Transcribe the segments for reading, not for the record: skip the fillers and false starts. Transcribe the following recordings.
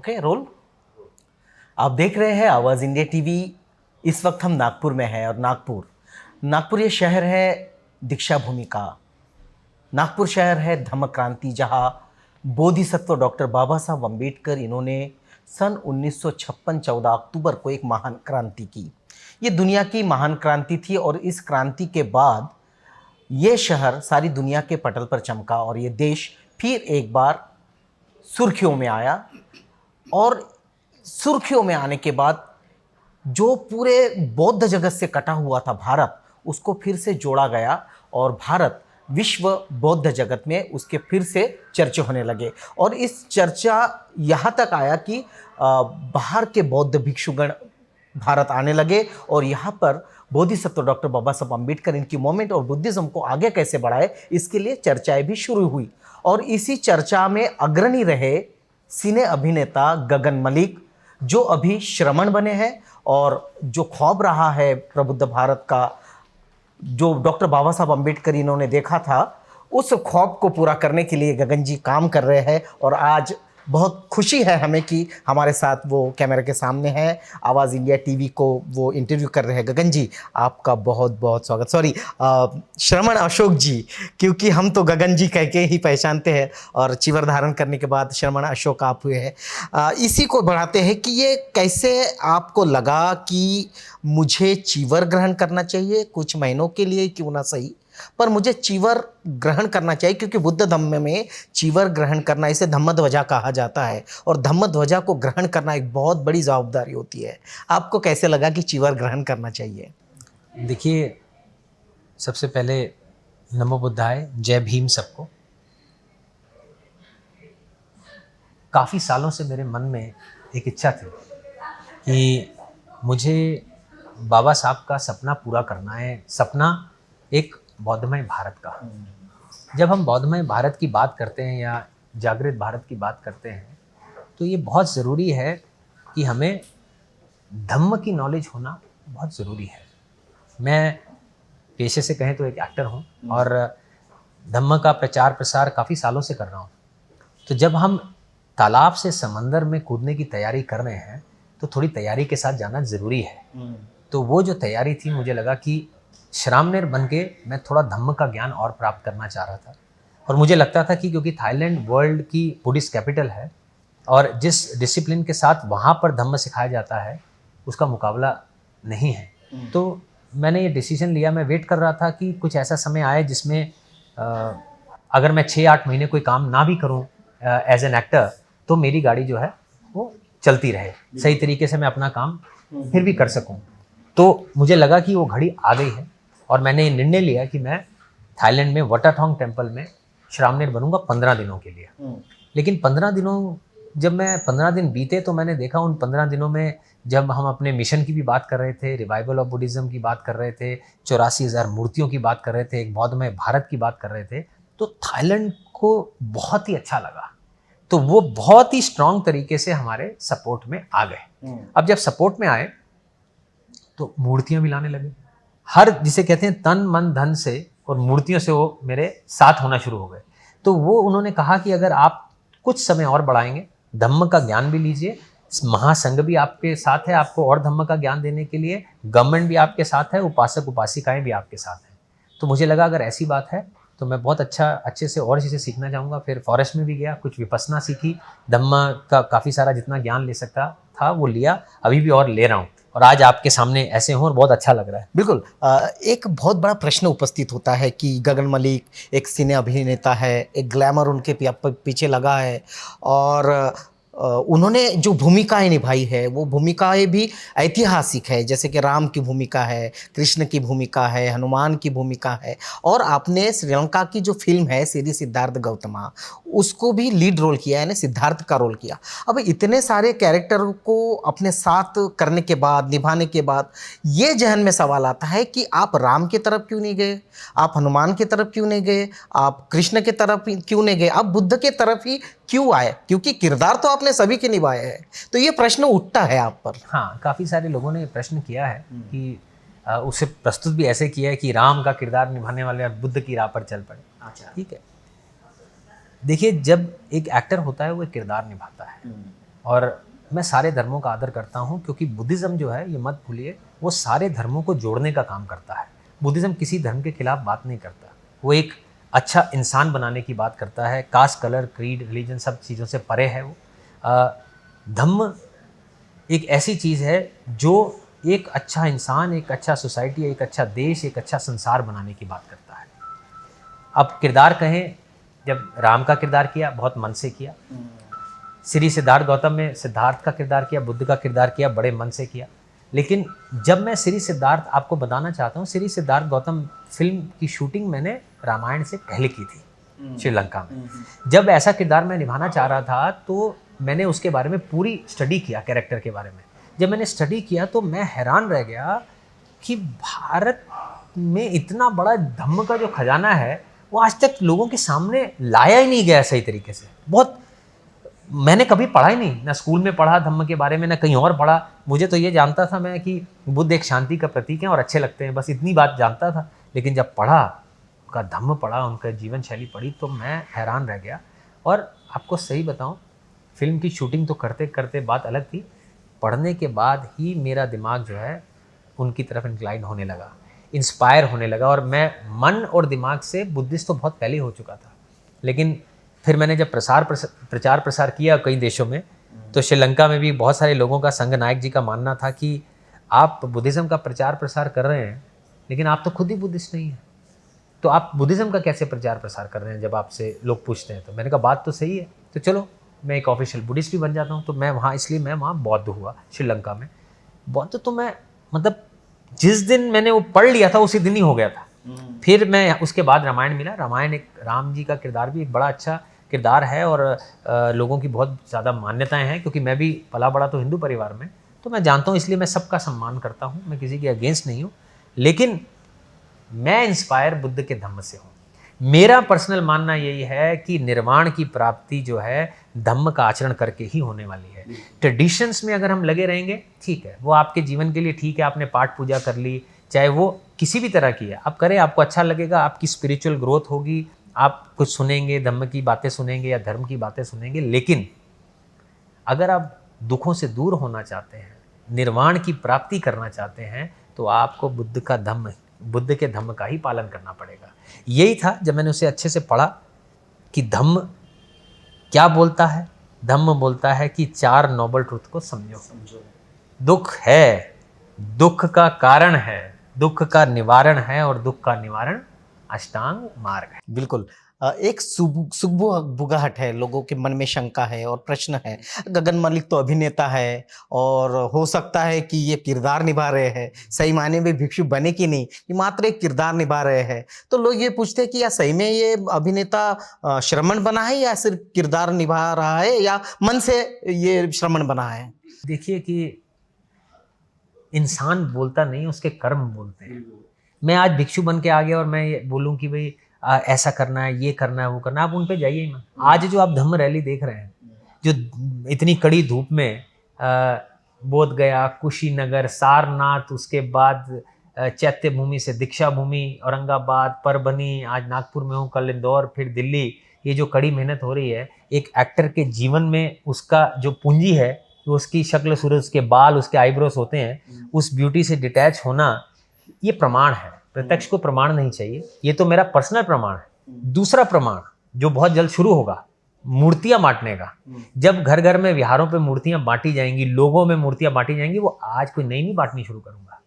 Okay role. आप देख रहे हैं आवाज़ इंडिया टीवी। इस वक्त हम नागपुर में हैं और नागपुर ये शहर है दीक्षा भूमि का। नागपुर शहर है धम्म क्रांति, जहाँ बोधिसत्व डॉक्टर बाबा साहब अम्बेडकर इन्होंने सन 1956 14 अक्टूबर को एक महान क्रांति की। ये दुनिया की महान क्रांति थी और इस क्रांति के बाद ये शहर सारी दुनिया के पटल पर चमका और ये देश फिर एक बार सुर्खियों में आया। और सुर्खियों में आने के बाद जो पूरे बौद्ध जगत से कटा हुआ था भारत, उसको फिर से जोड़ा गया और भारत विश्व बौद्ध जगत में उसके फिर से चर्चे होने लगे। और इस चर्चा यहाँ तक आया कि बाहर के बौद्ध भिक्षुगण भारत आने लगे और यहाँ पर बोधिसत्व डॉक्टर बाबा साहब अम्बेडकर इनकी मूवमेंट और बुद्धिज़्म को आगे कैसे बढ़ाए, इसके लिए चर्चाएं भी शुरू हुई। और इसी चर्चा में अग्रणी रहे सिने अभिनेता गगन मलिक, जो अभी श्रमण बने हैं और जो ख्वाब रहा है प्रबुद्ध भारत का, जो डॉक्टर बाबा साहब अम्बेडकर इन्होंने देखा था, उस ख्वाब को पूरा करने के लिए गगन जी काम कर रहे हैं। और आज बहुत खुशी है हमें कि हमारे साथ वो कैमरा के सामने हैं, आवाज़ इंडिया टीवी को वो इंटरव्यू कर रहे हैं। गगन जी, आपका बहुत बहुत स्वागत। सॉरी, श्रमण अशोक जी, क्योंकि हम तो गगन जी कह के ही पहचानते हैं और चीवर धारण करने के बाद श्रमण अशोक आप हुए हैं। इसी को बढ़ाते हैं कि ये कैसे आपको लगा कि मुझे चीवर ग्रहण करना चाहिए, कुछ महीनों के लिए क्यों ना सही, पर मुझे चीवर ग्रहण करना चाहिए, क्योंकि बुद्ध धम्म में चीवर ग्रहण करना, इसे धम्म ध्वजा कहा जाता है और धम्म ध्वजा को ग्रहण करना एक बहुत बड़ी जवाबदारी होती है। आपको कैसे लगा कि चीवर ग्रहण करना चाहिए? देखिए, सबसे पहले नमो बुद्धाय, जय भीम सबको। काफ़ी सालों से मेरे मन में एक इच्छा थी कि मुझे बाबा साहब का सपना पूरा करना है, सपना एक बौद्धमय भारत का। जब हम बौद्धमय भारत की बात करते हैं या जागृत भारत की बात करते हैं, तो ये बहुत ज़रूरी है कि हमें धम्म की नॉलेज होना बहुत ज़रूरी है। मैं पेशे से कहें तो एक एक्टर हूँ और धम्म का प्रचार प्रसार काफ़ी सालों से कर रहा हूँ। तो जब हम तालाब से समंदर में कूदने की तैयारी कर रहे हैं, तो थोड़ी तैयारी के साथ जाना ज़रूरी है। तो वो जो तैयारी थी, मुझे लगा कि श्रामणेर बन के मैं थोड़ा धम्म का ज्ञान और प्राप्त करना चाह रहा था। और मुझे लगता था कि क्योंकि थाईलैंड वर्ल्ड की बुद्धिस्ट कैपिटल है और जिस डिसिप्लिन के साथ वहाँ पर धम्म सिखाया जाता है, उसका मुकाबला नहीं है। तो मैंने ये डिसीजन लिया। मैं वेट कर रहा था कि कुछ ऐसा समय आए जिसमें अगर मैं 6-8 महीने कोई काम ना भी करूँ एज एन एक्टर, तो मेरी गाड़ी जो है वो चलती रहे, सही तरीके से मैं अपना काम फिर भी कर सकूँ। तो मुझे लगा कि वो घड़ी आ गई है और मैंने ये निर्णय लिया कि मैं थाईलैंड में वटाथोंग टेम्पल में श्रामणेर बनूंगा 15 दिनों के लिए। लेकिन 15 दिनों, जब मैं 15 दिन बीते तो मैंने देखा उन 15 दिनों में, जब हम अपने मिशन की भी बात कर रहे थे, रिवाइवल ऑफ बुद्धिज़्म की बात कर रहे थे, 84,000 मूर्तियों की बात कर रहे थे, एक बौद्धमय भारत की बात कर रहे थे, तो थाईलैंड को बहुत ही अच्छा लगा। तो वो बहुत ही स्ट्रांग तरीके से हमारे सपोर्ट में आ गए। अब जब सपोर्ट में आए तो मूर्तियाँ भी लाने लगे, हर जिसे कहते हैं तन मन धन से, और मूर्तियों से वो मेरे साथ होना शुरू हो गए। तो वो उन्होंने कहा कि अगर आप कुछ समय और बढ़ाएंगे, धम्म का ज्ञान भी लीजिए, महासंघ भी आपके साथ है आपको और धम्म का ज्ञान देने के लिए, गवर्नमेंट भी आपके साथ है, उपासक उपासिकाएं भी आपके साथ हैं। तो मुझे लगा अगर ऐसी बात है तो मैं बहुत अच्छे से और चीज़ें सीखना चाहूँगा। फिर फॉरेस्ट में भी गया, कुछ विपස්සना सीखी, धम्म का काफ़ी सारा जितना ज्ञान ले सकता था वो लिया, अभी भी और ले रहा हूँ और आज आपके सामने ऐसे हूँ और बहुत अच्छा लग रहा है। बिल्कुल। एक बहुत बड़ा प्रश्न उपस्थित होता है कि गगन मलिक एक सिने अभिनेता है, एक ग्लैमर उनके पीछे लगा है और उन्होंने जो भूमिकाएं निभाई है वो भूमिकाएं भी ऐतिहासिक है, जैसे कि राम की भूमिका है, कृष्ण की भूमिका है, हनुमान की भूमिका है, और आपने श्रीलंका की जो फिल्म है श्री सिद्धार्थ गौतमा, उसको भी लीड रोल किया, यानी सिद्धार्थ का रोल किया। अब इतने सारे कैरेक्टर को अपने साथ करने के बाद, निभाने के बाद, ये जहन में सवाल आता है कि आप राम की तरफ क्यों नहीं गए, आप हनुमान की तरफ क्यों नहीं गए, आप कृष्ण की तरफ क्यों नहीं गए, आप बुद्ध की तरफ ही क्यों आए? क्योंकि किरदार तो आपने सभी के निभाए हैं। तो ये प्रश्न उठता है आप पर। हाँ, काफ़ी सारे लोगों ने प्रश्न किया है कि उसे प्रस्तुत भी ऐसे किया है कि राम का किरदार निभाने वाले बुद्ध की राह पर चल पड़े। ठीक है, देखिए, जब एक एक्टर होता है वो एक किरदार निभाता है, और मैं सारे धर्मों का आदर करता हूँ, क्योंकि बुद्धिज़्म जो है, ये मत भूलिए, वो सारे धर्मों को जोड़ने का काम करता है। बुद्धिज़्म किसी धर्म के खिलाफ बात नहीं करता, वो एक अच्छा इंसान बनाने की बात करता है। कास्ट, कलर, क्रीड, रिलीजन सब चीज़ों से परे है वो। धम्म एक ऐसी चीज़ है जो एक अच्छा इंसान, एक अच्छा सोसाइटी, एक अच्छा देश, एक अच्छा संसार बनाने की बात करता है। अब किरदार कहें, जब राम का किरदार किया बहुत मन से किया, श्री सिद्धार्थ गौतम में सिद्धार्थ का किरदार किया, बुद्ध का किरदार किया, बड़े मन से किया। लेकिन जब मैं श्री सिद्धार्थ आपको बताना चाहता हूँ, श्री सिद्धार्थ गौतम फिल्म की शूटिंग मैंने रामायण से पहले की थी श्रीलंका में। जब ऐसा किरदार मैं निभाना चाह रहा था तो मैंने उसके बारे में पूरी स्टडी किया, कैरेक्टर के बारे में। जब मैंने स्टडी किया तो मैं हैरान रह गया कि भारत में इतना बड़ा धम्म का जो खजाना है वो आज तक लोगों के सामने लाया ही नहीं गया सही तरीके से। बहुत मैंने कभी पढ़ा ही नहीं, ना स्कूल में पढ़ा धम्म के बारे में, ना कहीं और पढ़ा। मुझे तो ये जानता था मैं कि बुद्ध एक शांति का प्रतीक है और अच्छे लगते हैं, बस इतनी बात जानता था। लेकिन जब पढ़ा, उनका धम्म पढ़ा, उनका जीवन शैली पढ़ी, तो मैं हैरान रह गया। और आपको सही बताऊं, फिल्म की शूटिंग तो करते करते बात अलग थी, पढ़ने के बाद ही मेरा दिमाग जो है उनकी तरफ इंक्लाइन होने लगा, इंस्पायर होने लगा। और मैं मन और दिमाग से बुद्धिस्ट तो बहुत पहले हो चुका था। लेकिन फिर मैंने जब प्रचार प्रसार किया कई देशों में, तो श्रीलंका में भी बहुत सारे लोगों का, संघ नायक जी का मानना था कि आप बुद्धिज़्म का प्रचार प्रसार कर रहे हैं, लेकिन आप तो खुद ही बुद्धिस्ट नहीं हैं, तो आप बुद्धिज़्म का कैसे प्रचार प्रसार कर रहे हैं जब आपसे लोग पूछते हैं। तो मैंने कहा बात तो सही है, तो चलो मैं एक ऑफिशियल बुद्धिस्ट भी बन जाता हूँ। तो मैं वहाँ, इसलिए मैं वहाँ बौद्ध हुआ श्रीलंका में। बौद्ध तो मैं मतलब जिस दिन मैंने वो पढ़ लिया था उसी दिन ही हो गया था। फिर मैं उसके बाद रामायण मिला। रामायण एक राम जी का किरदार भी एक बड़ा अच्छा किरदार है और लोगों की बहुत ज़्यादा मान्यताएं हैं, क्योंकि मैं भी पला बड़ा तो हिंदू परिवार में, तो मैं जानता हूँ, इसलिए मैं सबका सम्मान करता हूँ, मैं किसी के अगेंस्ट नहीं हूँ। लेकिन मैं इंस्पायर बुद्ध के धम्म से हूँ। मेरा पर्सनल मानना यही है कि निर्वाण की प्राप्ति जो है धम्म का आचरण करके ही होने वाली है। ट्रेडिशंस में अगर हम लगे रहेंगे, ठीक है, वो आपके जीवन के लिए ठीक है, आपने पाठ पूजा कर ली, चाहे वो किसी भी तरह की है, आप करें, आपको अच्छा लगेगा, आपकी स्पिरिचुअल ग्रोथ होगी, आप कुछ सुनेंगे, धम्म की बातें सुनेंगे या धर्म की बातें सुनेंगे। लेकिन अगर आप दुखों से दूर होना चाहते हैं, निर्वाण की प्राप्ति करना चाहते हैं, तो आपको बुद्ध के धम्म का ही पालन करना पड़ेगा। यही था जब मैंने उसे अच्छे से पढ़ा कि धम्म क्या बोलता है। धम्म बोलता है कि 4 नोबल ट्रुथ को समझो। दुख है, दुख का कारण है, दुख का निवारण है, और दुख का निवारण अष्टांग मार्ग है। बिल्कुल। एक सुगबुगाहट है, लोगों के मन में शंका है और प्रश्न है। गगन मलिक तो अभिनेता है और हो सकता है कि ये किरदार निभा रहे हैं, सही मायने में भिक्षु बने कि नहीं, ये मात्र एक किरदार निभा रहे हैं। तो लोग ये पूछते हैं कि या सही में ये अभिनेता श्रमण बना है या सिर्फ किरदार निभा रहा है या मन से ये श्रमण बना है। देखिए कि इंसान बोलता नहीं, उसके कर्म बोलते हैं। मैं आज भिक्षु बन के आ गया और मैं ये बोलूं कि भाई ऐसा करना है, ये करना है, वो करना है, आप उन पे जाइए ही मत। आज जो आप धम्म रैली देख रहे हैं, जो इतनी कड़ी धूप में बोध गया, कुशीनगर, सारनाथ, उसके बाद चैत्य भूमि से दीक्षा भूमि, औरंगाबाद, परभनी, आज नागपुर में हूँ, कल इंदौर, फिर दिल्ली, ये जो कड़ी मेहनत हो रही है, एक एक्टर के जीवन में उसका जो पूंजी है, वो उसकी शक्ल सूरत, उसके बाल, उसके आईब्रोस होते हैं, उस ब्यूटी से डिटैच होना, ये प्रमाण है। प्रत्यक्ष को प्रमाण नहीं चाहिए, ये तो मेरा पर्सनल प्रमाण है। दूसरा प्रमाण जो बहुत जल्द शुरू होगा, मूर्तियां बांटने का। जब घर घर में, विहारों पे मूर्तियां बांटी जाएंगी, लोगों में मूर्तियां बांटी जाएंगी, वो आज कोई नई नहीं बांटनी शुरू करूंगा।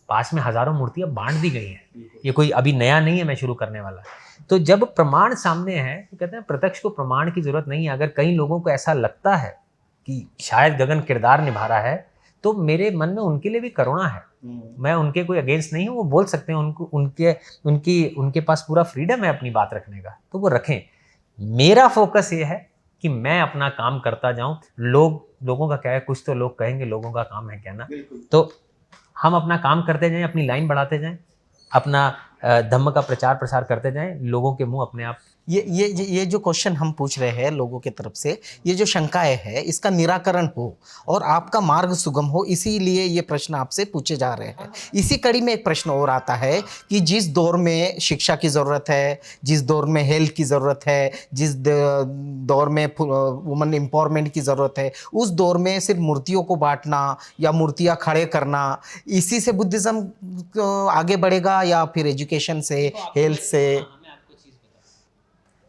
पास में हजारों मूर्तियां बांट दी गई हैं, ये कोई अभी नया नहीं है मैं शुरू करने वाला। तो जब प्रमाण सामने है, तो कहते हैं प्रत्यक्ष को प्रमाण की जरूरत नहीं है। अगर कई लोगों को ऐसा लगता है कि शायद गगन किरदार निभा रहा है, तो मेरे मन में उनके लिए भी करुणा है। मैं उनके कोई अगेंस्ट नहीं हूँ, वो बोल सकते हैं, उनके पास पूरा फ्रीडम है अपनी बात रखने का, तो वो रखें। मेरा फोकस ये है कि मैं अपना काम करता जाऊं। लोगों का क्या है, कुछ तो लोग कहेंगे, लोगों का काम है कहना, तो हम अपना काम करते जाएं, अपनी लाइन बढ़ाते जाएं, अपना धम्म का प्रचार प्रसार करते जाएं, लोगों के मुंह अपने आप। ये जो क्वेश्चन हम पूछ रहे हैं लोगों की तरफ से, ये जो शंकाएं है, इसका निराकरण हो और आपका मार्ग सुगम हो, इसीलिए ये प्रश्न आपसे पूछे जा रहे हैं। इसी कड़ी में एक प्रश्न और आता है कि जिस दौर में शिक्षा की ज़रूरत है, जिस दौर में हेल्थ की ज़रूरत है, जिस दौर में वुमन एम्पावरमेंट की ज़रूरत है, उस दौर में सिर्फ मूर्तियों को बांटना या मूर्तियाँ खड़े करना, इसी से बुद्धिज़्म आगे बढ़ेगा या फिर एजुकेशन से, हेल्थ से?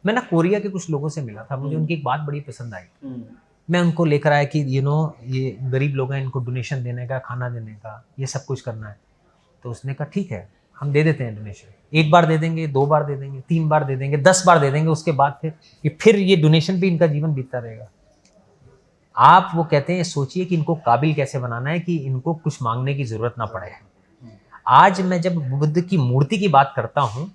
मैं ना कोरिया के कुछ लोगों से मिला था, मुझे उनकी एक बात बड़ी पसंद आई। मैं उनको लेकर आया कि ये गरीब लोग हैं, इनको डोनेशन देने का, खाना देने का, ये सब कुछ करना है। तो उसने कहा ठीक है, हम दे देते हैं डोनेशन। 1 बार दे देंगे, 2 बार दे देंगे, 3 बार दे देंगे, 10 बार दे देंगे, उसके बाद फिर ये डोनेशन पे इनका जीवन बीतता रहेगा। आप वो कहते हैं सोचिए कि इनको काबिल कैसे बनाना है कि इनको कुछ मांगने की जरूरत ना पड़े। आज मैं जब बुद्ध की मूर्ति की बात करता हूं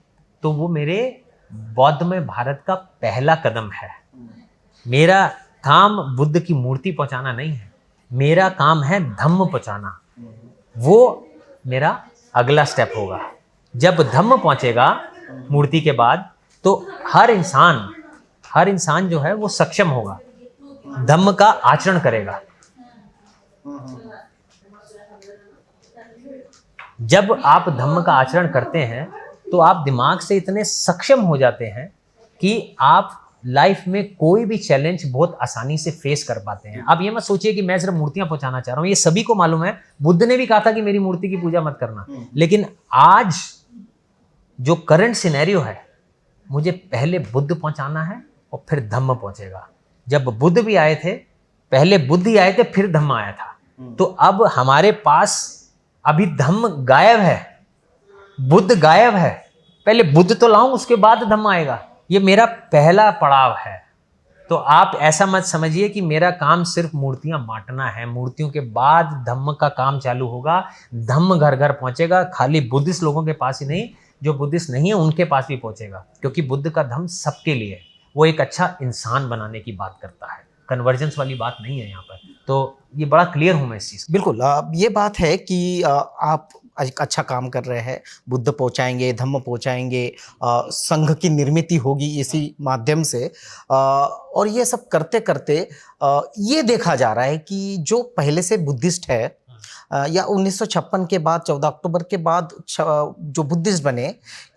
तो वो मेरे बौद्धमय भारत का पहला कदम है। मेरा काम बुद्ध की मूर्ति पहुंचाना नहीं है, मेरा काम है धम्म पहुंचाना। वो मेरा अगला स्टेप होगा। जब धम्म पहुंचेगा मूर्ति के बाद तो हर इंसान जो है वो सक्षम होगा, धम्म का आचरण करेगा। जब आप धम्म का आचरण करते हैं तो आप दिमाग से इतने सक्षम हो जाते हैं कि आप लाइफ में कोई भी चैलेंज बहुत आसानी से फेस कर पाते हैं। अब ये मत सोचिए कि मैं सिर्फ मूर्तियां पहुंचाना चाह रहा हूं, ये सभी को मालूम है। बुद्ध ने भी कहा था कि मेरी मूर्ति की पूजा मत करना, लेकिन आज जो करंट सिनेरियो है, मुझे पहले बुद्ध पहुंचाना है और फिर धम्म पहुंचेगा। जब बुद्ध भी आए थे, पहले बुद्ध ही आए थे, फिर धम्म आया था। तो अब हमारे पास अभी धम्म गायब है, बुद्ध गायब है। पहले बुद्ध तो लाऊं, उसके बाद धम्म आएगा। ये मेरा पहला पड़ाव है। तो आप ऐसा मत समझिए कि मेरा काम सिर्फ मूर्तियां बांटना है, मूर्तियों के बाद धम्म का काम चालू होगा। धम्म घर घर पहुंचेगा, खाली बुद्धिस्ट लोगों के पास ही नहीं, जो बुद्धिस्ट नहीं है उनके पास भी पहुंचेगा, क्योंकि बुद्ध का धम्म सबके लिए है। वो एक अच्छा इंसान बनाने की बात करता है, कन्वर्जेंस वाली बात नहीं है यहाँ पर। तो ये बड़ा क्लियर हूं मैं इस चीज। बिल्कुल, ये बात है कि आप एक अच्छा काम कर रहे हैं, बुद्ध पहुंचाएंगे, धम्म पहुंचाएंगे, संघ की निर्मित होगी इसी माध्यम से, और ये सब करते करते ये देखा जा रहा है कि जो पहले से बुद्धिस्ट है या 1956 के बाद 14 अक्टूबर के बाद जो बुद्धिस्ट बने,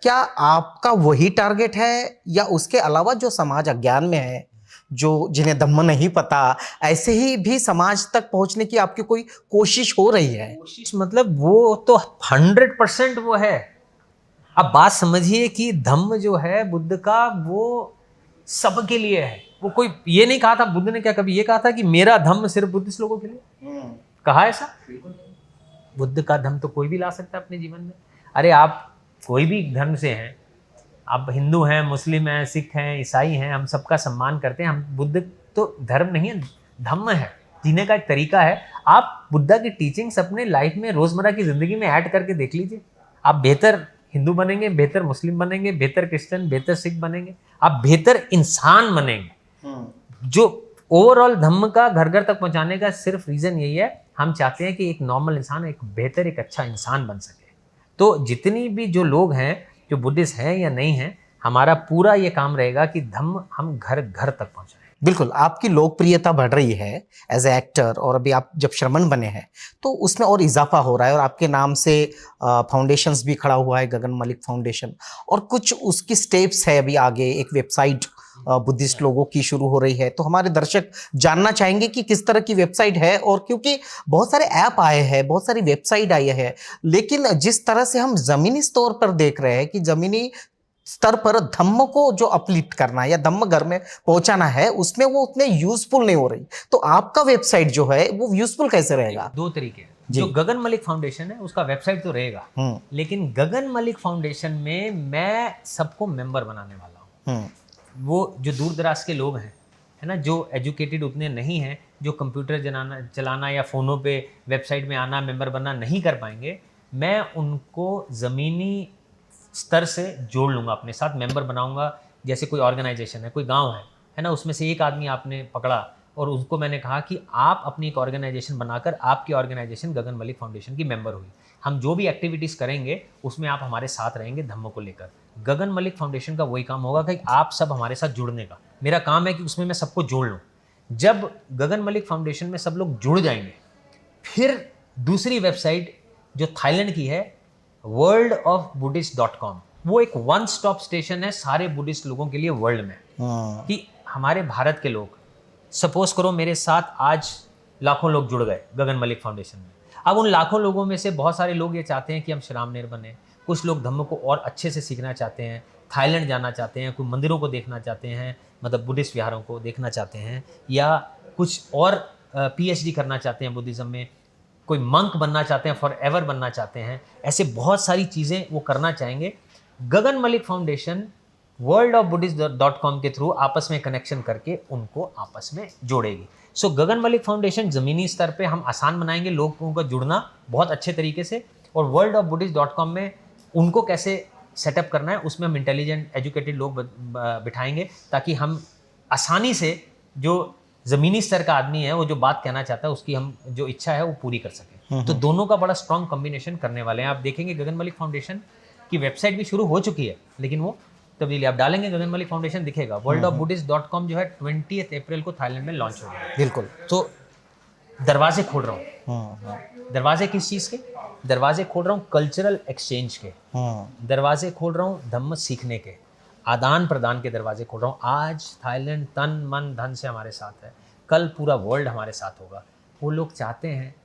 क्या आपका वही टारगेट है या उसके अलावा जो समाज अज्ञान में है, जो जिन्हें धम्म नहीं पता, ऐसे ही भी समाज तक पहुंचने की आपकी कोई कोशिश हो रही है? कोशिश मतलब वो तो 100% वो है। अब बात समझिए कि धम्म जो है बुद्ध का, वो सबके लिए है। वो कोई ये नहीं कहा था, बुद्ध ने क्या कभी ये कहा था कि मेरा धम्म सिर्फ बुद्धिस्ट लोगों के लिए? कहा ऐसा? बुद्ध का धम्म तो कोई भी ला सकता है अपने जीवन में। अरे आप कोई भी धर्म से हैं, आप हिंदू हैं, मुस्लिम हैं, सिख हैं, ईसाई हैं, हम सबका सम्मान करते हैं। हम बुद्ध तो धर्म नहीं है, धम्म है, जीने का एक तरीका है। आप बुद्धा की टीचिंग्स अपने लाइफ में रोजमर्रा की जिंदगी में ऐड करके देख लीजिए। आप बेहतर हिंदू बनेंगे, बेहतर मुस्लिम बनेंगे, बेहतर क्रिश्चियन, बेहतर सिख बनेंगे, आप बेहतर इंसान बनेंगे। जो ओवरऑल धम्म का घर घर तक पहुंचाने का सिर्फ रीजन यही है, हम चाहते हैं कि एक नॉर्मल इंसान एक बेहतर, एक अच्छा इंसान बन सके। तो जितनी भी जो लोग हैं, जो बुद्धिस्ट हैं या नहीं हैं, हमारा पूरा ये काम रहेगा कि धम्म हम घर घर तक पहुंचाएं। बिल्कुल, आपकी लोकप्रियता बढ़ रही है एज ए एक्टर, और अभी आप जब श्रमण बने हैं तो उसमें और इजाफा हो रहा है, और आपके नाम से फाउंडेशंस भी खड़ा हुआ है, गगन मलिक फाउंडेशन, और कुछ उसकी स्टेप्स है अभी आगे, एक वेबसाइट बुद्धिस्ट लोगों की शुरू हो रही है। तो हमारे दर्शक जानना चाहेंगे कि किस तरह की वेबसाइट है, और क्योंकि बहुत सारे ऐप आए हैं, बहुत सारी वेबसाइट आई है, लेकिन जिस तरह से हम जमीनी स्तर पर देख रहे हैं कि जमीनी स्तर पर धम्म को जो अपलिफ्ट करना है या धम्म घर में पहुंचाना है, उसमें वो उतने यूजफुल नहीं हो रही। तो आपका वेबसाइट जो है वो यूजफुल कैसे रहेगा? 2 तरीके हैं। जो गगन मलिक फाउंडेशन है उसका वेबसाइट तो रहेगा, लेकिन गगन मलिक फाउंडेशन में मैं सबको मेंबर बनाने वाला हूँ। वो जो दूर दराज के लोग हैं, है ना, जो एजुकेटेड उतने नहीं हैं, जो कंप्यूटर चलाना या फ़ोनों पे वेबसाइट में आना, मेंबर बनना नहीं कर पाएंगे, मैं उनको ज़मीनी स्तर से जोड़ लूँगा, अपने साथ मेंबर बनाऊँगा। जैसे कोई ऑर्गेनाइजेशन है, कोई गांव है ना, उसमें से एक आदमी आपने पकड़ा और उसको मैंने कहा कि आप अपनी एक ऑर्गेनाइजेशन बनाकर, आपकी ऑर्गेनाइजेशन गगन मलिक फाउंडेशन की मेंबर हुई, हम जो भी एक्टिविटीज़ करेंगे उसमें आप हमारे साथ रहेंगे धम्म को लेकर। गगन मलिक फाउंडेशन का वही काम होगा कि आप सब हमारे साथ जुड़ने का, मेरा काम है कि उसमें मैं सबको जोड़ लूँ। जब गगन मलिक फाउंडेशन में सब लोग जुड़ जाएंगे, फिर दूसरी वेबसाइट जो थाईलैंड की है worldofbuddhist.com, वो एक वन स्टॉप स्टेशन है सारे बुद्धिस्ट लोगों के लिए वर्ल्ड में। कि हमारे भारत के लोग, सपोज करो मेरे साथ आज लाखों लोग जुड़ गए गगन मलिक फाउंडेशन में, अब उन लाखों लोगों में से बहुत सारे लोग ये चाहते हैं कि हम श्रामनेर बने, कुछ लोग धम्म को और अच्छे से सीखना चाहते हैं, थाईलैंड जाना चाहते हैं, कोई मंदिरों को देखना चाहते हैं, मतलब बुद्धिस्ट विहारों को देखना चाहते हैं, या कुछ और पीएचडी करना चाहते हैं बुद्धिज़्म में, कोई मंक बनना चाहते हैं, फॉर एवर बनना चाहते हैं, ऐसे बहुत सारी चीज़ें वो करना चाहेंगे। गगन मलिक फाउंडेशन worldofbuddhist.com के थ्रू आपस में कनेक्शन करके उनको आपस में जोड़ेगी। सो गगन मलिक फाउंडेशन ज़मीनी स्तर पे हम आसान बनाएंगे लोगों का जुड़ना बहुत अच्छे तरीके से, और worldofbuddhist.com में उनको कैसे सेटअप करना है उसमें हम इंटेलिजेंट एजुकेटेड लोग बिठाएंगे, ताकि हम आसानी से जो ज़मीनी स्तर का आदमी है, वो जो बात कहना चाहता है, उसकी हम जो इच्छा है वो पूरी कर सकें। तो दोनों का बड़ा स्ट्रॉन्ग कॉम्बिनेशन करने वाले हैं। आप देखेंगे गगन मलिक फाउंडेशन की वेबसाइट भी शुरू हो चुकी है, लेकिन वो तब्दीली आप डालेंगे गगन मलिक फाउंडेशन दिखेगा। worldofbuddhist.com जो है 20 अप्रैल को थाईलैंड में लॉन्च होगा। बिल्कुल। तो दरवाजे खोल रहा हूँ। दरवाजे किस चीज़ के? दरवाजे खोल रहा हूँ कल्चरल एक्सचेंज के, दरवाजे खोल रहा हूँ धम्म सीखने के, आदान प्रदान के दरवाजे खोल रहा हूँ। आज थाईलैंड तन मन धन से हमारे साथ है, कल पूरा वर्ल्ड हमारे साथ होगा। वो लोग चाहते हैं,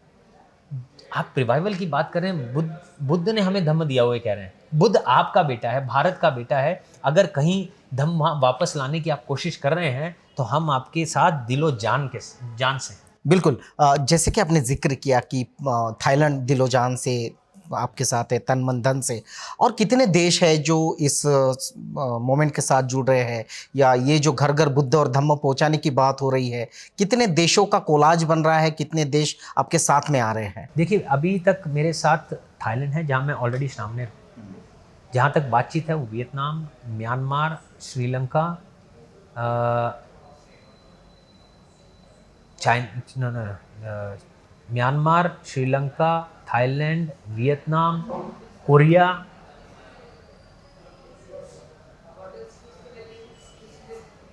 आप रिवाइवल की बात कर रहे हैं, बुद्ध ने हमें धम्म दिया हुआ कह रहे हैं, बुद्ध आपका बेटा है, भारत का बेटा है। अगर कहीं धम्म वापस लाने की आप कोशिश कर रहे हैं तो हम आपके साथ दिलो जान से। बिल्कुल। जैसे कि आपने जिक्र किया कि थाईलैंड दिलो जान से आपके साथ है, तन मन धन से, और कितने देश है जो इस मोमेंट के साथ जुड़ रहे हैं, या ये जो घर घर बुद्ध और धम्म पहुंचाने की बात हो रही है, कितने देशों का कोलाज बन रहा है, कितने देश आपके साथ में आ रहे हैं? देखिए, अभी तक मेरे साथ थाईलैंड है जहाँ मैं ऑलरेडी श्रामनेर, जहाँ तक बातचीत है वो Vietnam, Myanmar, Sri Lanka, Myanmar, Sri Lanka, Thailand, Vietnam, Korea,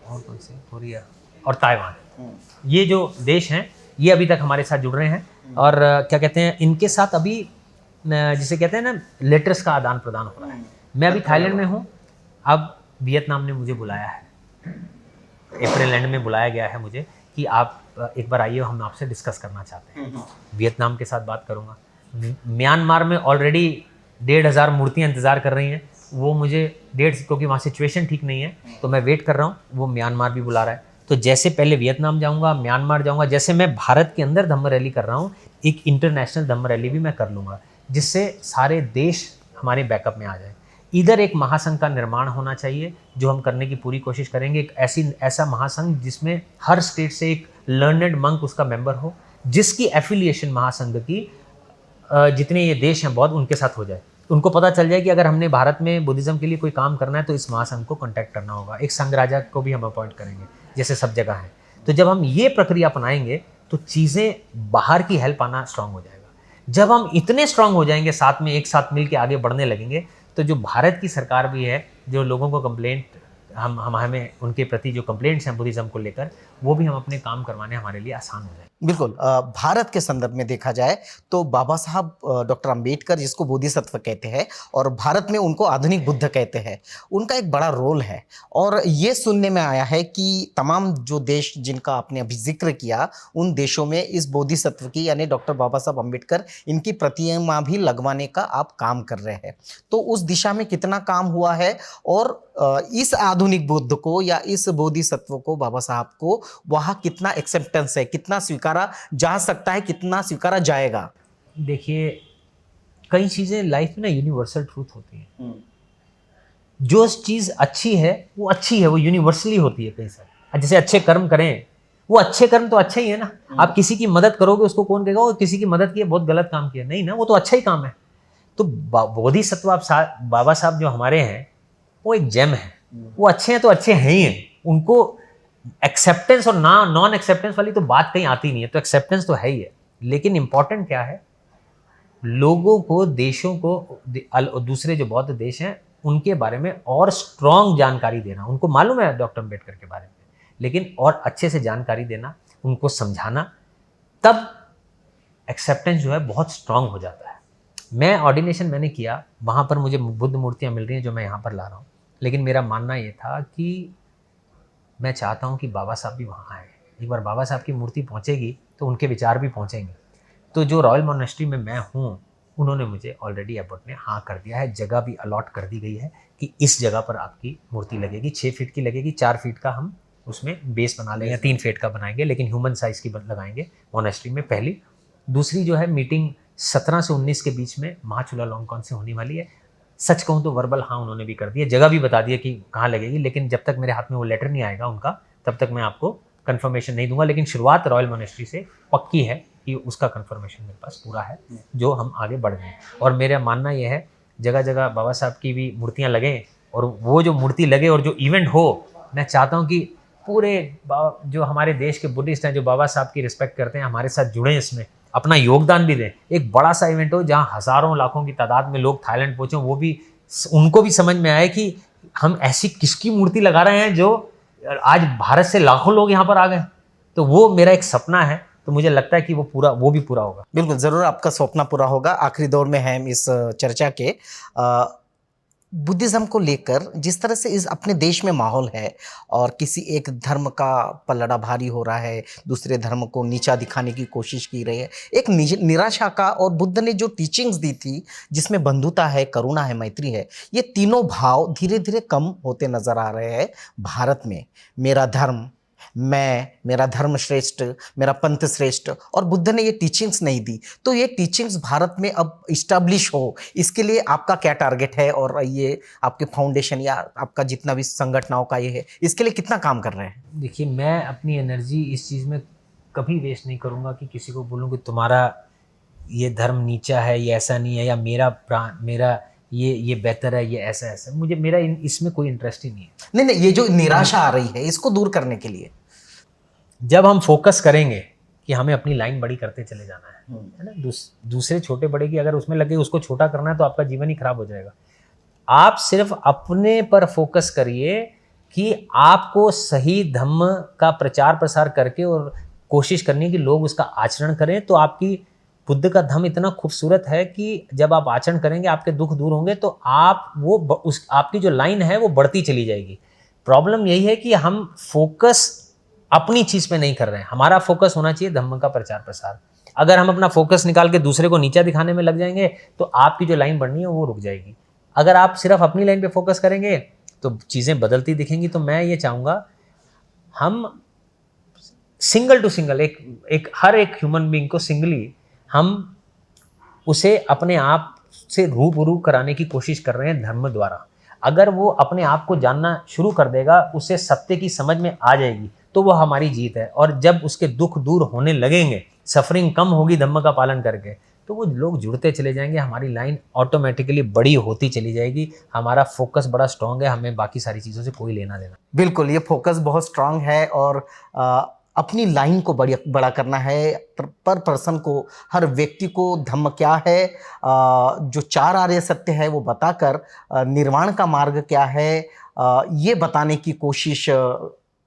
और कौन से, कोरिया और ताइवान, ये जो देश हैं ये अभी तक हमारे साथ जुड़ रहे हैं। और क्या कहते हैं, इनके साथ अभी जिसे कहते हैं ना लेटर्स का आदान प्रदान हो रहा है। मैं अभी थाईलैंड में हूँ, अब वियतनाम ने मुझे बुलाया है, अप्रैल एंड में बुलाया गया है मुझे कि आप एक बार आइए, हम आपसे डिस्कस करना चाहते हैं। वियतनाम के साथ बात करूँगा। म्यांमार में ऑलरेडी 1,500 मूर्तियाँ इंतज़ार कर रही हैं, वो मुझे क्योंकि वहाँ सिचुएशन ठीक नहीं है तो मैं वेट कर रहा हूँ, वो म्यांमार भी बुला रहा है। तो जैसे पहले वियतनाम जाऊँगा, म्यांमार जाऊँगा, जैसे मैं भारत के अंदर धम्म रैली कर रहा हूँ, एक इंटरनेशनल धम्म रैली भी मैं कर लूँगा, जिससे सारे देश हमारे बैकअप में आ जाए। इधर एक महासंघ का निर्माण होना चाहिए, जो हम करने की पूरी कोशिश करेंगे। एक ऐसा महासंघ जिसमें हर स्टेट से एक लर्नेड मंक उसका मेंबर हो, जिसकी एफिलिएशन महासंघ की जितने ये देश हैं बहुत, उनके साथ हो जाए। उनको पता चल जाए कि अगर हमने भारत में बुद्धिज़्म के लिए कोई काम करना है तो इस महासंघ को कॉन्टैक्ट करना होगा। एक संघ राजा को भी हम अपॉइंट करेंगे, जैसे सब जगह है। तो जब हम ये प्रक्रिया अपनाएंगे तो चीज़ें बाहर की हेल्प आना स्ट्रांग हो जाएगा। जब हम इतने स्ट्रांग हो जाएंगे, साथ में एक साथ मिल के आगे बढ़ने लगेंगे, तो जो भारत की सरकार भी है, जो लोगों को कंप्लेंट हमें उनके प्रति जो कंप्लेंट्स हैं बुद्धिज़्म को लेकर, वो भी हम अपने काम करवाने हमारे लिए आसान हो जाए। बिल्कुल। भारत के संदर्भ में देखा जाए तो बाबा साहब डॉक्टर अंबेडकर, जिसको बोधिसत्व कहते हैं और भारत में उनको आधुनिक बुद्ध कहते हैं, उनका एक बड़ा रोल है। और ये सुनने में आया है कि तमाम जो देश जिनका आपने अभी जिक्र किया, उन देशों में इस बोधिसत्व की, यानी डॉक्टर बाबा साहब अंबेडकर, इनकी प्रतिमा भी लगवाने का आप काम कर रहे हैं। तो उस दिशा में कितना काम हुआ है, और इस आधुनिक बुद्ध को या इस बोधिसत्व को, बाबा साहब को, वहाँ कितना एक्सेप्टेंस है, कितना स्वीकारा जा सकता है, कितना स्वीकारा जाएगा? देखिए, कई चीज़ें लाइफ में ना यूनिवर्सल ट्रूथ होती हैं। जो चीज़ अच्छी है वो अच्छी है, वो यूनिवर्सली होती है कहीं से। जैसे अच्छे कर्म करें, वो अच्छे कर्म तो अच्छे ही है ना। आप किसी की मदद करोगे, उसको कौन कहेगा वो किसी की मदद की बहुत गलत काम किया? नहीं ना, वो तो अच्छा ही काम है। तो बोधिसत्व बाबा साहब जो हमारे हैं, वो एक जेम है। वो अच्छे हैं तो अच्छे हैं ही हैं। उनको एक्सेप्टेंस और नॉन एक्सेप्टेंस वाली तो बात कहीं आती नहीं है, तो एक्सेप्टेंस तो है ही है, लेकिन इंपॉर्टेंट क्या है, लोगों को, देशों को, दूसरे जो बौद्ध देश हैं उनके बारे में और स्ट्रॉन्ग जानकारी देना। उनको मालूम है डॉक्टर अम्बेडकर के बारे में, लेकिन और अच्छे से जानकारी देना, उनको समझाना, तब एक्सेप्टेंस जो है बहुत स्ट्रॉन्ग हो जाता है। मैं ऑर्डिनेशन मैंने किया, वहाँ पर मुझे बुद्ध मूर्तियाँ मिल रही हैं जो मैं यहाँ पर ला रहा हूँ, लेकिन मेरा मानना ये था कि मैं चाहता हूँ कि बाबा साहब भी वहाँ आए। एक बार बाबा साहब की मूर्ति पहुँचेगी तो उनके विचार भी पहुँचेंगे। तो जो रॉयल मोनेस्ट्री में मैं हूँ, उन्होंने मुझे ऑलरेडी एयरपोर्ट ने हाँ कर दिया है, जगह भी अलॉट कर दी गई है कि इस जगह पर आपकी मूर्ति लगेगी। 6 फीट की लगेगी, 4 फीट का हम उसमें बेस बना लेंगे, 3 फीट का बनाएंगे, लेकिन ह्यूमन साइज़ की लगाएंगे मोनेस्ट्री में, पहली। दूसरी जो है मीटिंग 17 से 19 के बीच में महाचुलालोंगकॉन से होने वाली है। सच कहूँ तो वर्बल हाँ उन्होंने भी कर दिया, जगह भी बता दिया कि कहाँ लगेगी, लेकिन जब तक मेरे हाथ में वो लेटर नहीं आएगा उनका, तब तक मैं आपको कंफर्मेशन नहीं दूंगा। लेकिन शुरुआत रॉयल मोनेस्ट्री से पक्की है कि उसका कंफर्मेशन मेरे पास पूरा है, जो हम आगे बढ़ गए। और मेरा मानना यह है, जगह जगह बाबा साहब की भी मूर्तियाँ लगें, और वो जो मूर्ति लगे और जो इवेंट हो, मैं चाहता हूँ कि पूरे जो हमारे देश के बुद्धिस्ट हैं, जो बाबा साहब की रिस्पेक्ट करते हैं, हमारे साथ जुड़ें, इसमें अपना योगदान भी दें। एक बड़ा सा इवेंट हो जहाँ हज़ारों लाखों की तादाद में लोग थाईलैंड पहुँचे, वो भी उनको भी समझ में आए कि हम ऐसी किसकी मूर्ति लगा रहे हैं जो आज भारत से लाखों लोग यहाँ पर आ गए। तो वो मेरा एक सपना है, तो मुझे लगता है कि वो भी पूरा होगा। बिल्कुल, ज़रूर आपका सपना पूरा होगा। आखिरी दौर में है हम इस चर्चा के। बुद्धिज़्म को लेकर जिस तरह से इस अपने देश में माहौल है और किसी एक धर्म का पलड़ा भारी हो रहा है, दूसरे धर्म को नीचा दिखाने की कोशिश की रही है, एक निराशा का, और बुद्ध ने जो टीचिंग्स दी थी जिसमें बंधुता है, करुणा है, मैत्री है, ये तीनों भाव धीरे धीरे कम होते नजर आ रहे हैं भारत में। मेरा धर्म, मेरा धर्म श्रेष्ठ, मेरा पंथ श्रेष्ठ, और बुद्ध ने ये टीचिंग्स नहीं दी। तो ये टीचिंग्स भारत में अब इस्टेब्लिश हो, इसके लिए आपका क्या टारगेट है, और ये आपके फाउंडेशन या आपका जितना भी संगठनों का ये है, इसके लिए कितना काम कर रहे हैं? देखिए, मैं अपनी एनर्जी इस चीज़ में कभी वेस्ट नहीं करूँगा कि किसी को बोलूँ कि तुम्हारा ये धर्म नीचा है, ये ऐसा नहीं है, या मेरा ये बेहतर है, ये ऐसा ऐसा। मेरा इसमें कोई इंटरेस्ट ही नहीं है। नहीं, ये जो निराशा आ रही है, इसको दूर करने के लिए जब हम फोकस करेंगे कि हमें अपनी लाइन बड़ी करते चले जाना है ना, दूसरे छोटे बड़े की अगर उसमें लगे उसको छोटा करना है, तो आपका जीवन ही खराब हो जाएगा। आप सिर्फ अपने पर फोकस करिए कि आपको सही धम्म का प्रचार प्रसार करके और कोशिश करनी है कि लोग उसका आचरण करें। तो आपकी बुद्ध का धम्म इतना खूबसूरत है कि जब आप आचरण करेंगे, आपके दुख दूर होंगे, तो आपकी जो लाइन है वो बढ़ती चली जाएगी। प्रॉब्लम यही है कि हम फोकस अपनी चीज़ पे नहीं कर रहे हैं। हमारा फोकस होना चाहिए धम्म का प्रचार प्रसार। अगर हम अपना फोकस निकाल के दूसरे को नीचा दिखाने में लग जाएंगे, तो आपकी जो लाइन बढ़नी है वो रुक जाएगी। अगर आप सिर्फ अपनी लाइन पे फोकस करेंगे तो चीज़ें बदलती दिखेंगी। तो मैं ये चाहूँगा, हम सिंगल टू सिंगल, हर एक ह्यूमन बीइंग को सिंगली हम उसे अपने आप से रूबरू कराने की कोशिश कर रहे हैं धर्म द्वारा। अगर वो अपने आप को जानना शुरू कर देगा, उसे सत्य की समझ में आ जाएगी, तो वो हमारी जीत है। और जब उसके दुख दूर होने लगेंगे, सफरिंग कम होगी धम्म का पालन करके, तो वो लोग जुड़ते चले जाएंगे, हमारी लाइन ऑटोमेटिकली बड़ी होती चली जाएगी। हमारा फोकस बड़ा स्ट्रांग है, हमें बाकी सारी चीज़ों से कोई लेना देना। बिल्कुल, ये फोकस बहुत स्ट्रांग है, और अपनी लाइन को बड़ा करना है। पर पर्सन को, हर व्यक्ति को धम्म क्या है, जो 4 आर्य सत्य है वो बताकर निर्वाण का मार्ग क्या है, ये बताने की कोशिश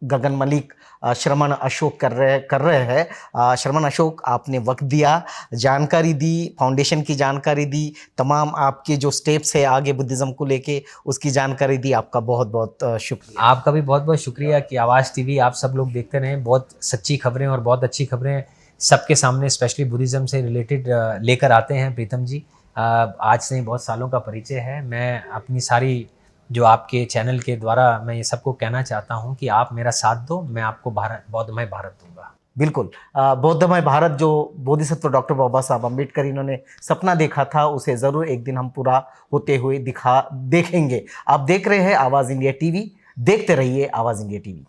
गगन मलिक, श्रमण अशोक कर रहे हैं। श्रमण अशोक, आपने वक्त दिया, जानकारी दी, फाउंडेशन की जानकारी दी, तमाम आपके जो स्टेप्स है आगे बुद्धिज़्म को लेके उसकी जानकारी दी। आपका बहुत बहुत शुक्रिया। आपका भी बहुत बहुत शुक्रिया कि आवाज़ टीवी आप सब लोग देखते रहें। बहुत सच्ची खबरें और बहुत अच्छी खबरें सबके सामने, स्पेशली बुद्धिज़्म से रिलेटेड लेकर आते हैं प्रीतम जी। आज से बहुत सालों का परिचय है। मैं अपनी सारी जो आपके चैनल के द्वारा मैं ये सबको कहना चाहता हूँ कि आप मेरा साथ दो, मैं आपको बौद्धमय भारत दूंगा। बिल्कुल, बौद्धमय भारत जो बोधिसत्व डॉक्टर बाबा साहब अम्बेडकर इन्होंने सपना देखा था, उसे ज़रूर एक दिन हम पूरा होते हुए देखेंगे। आप देख रहे हैं आवाज़ इंडिया टीवी, देखते रहिए आवाज़ इंडिया टीवी।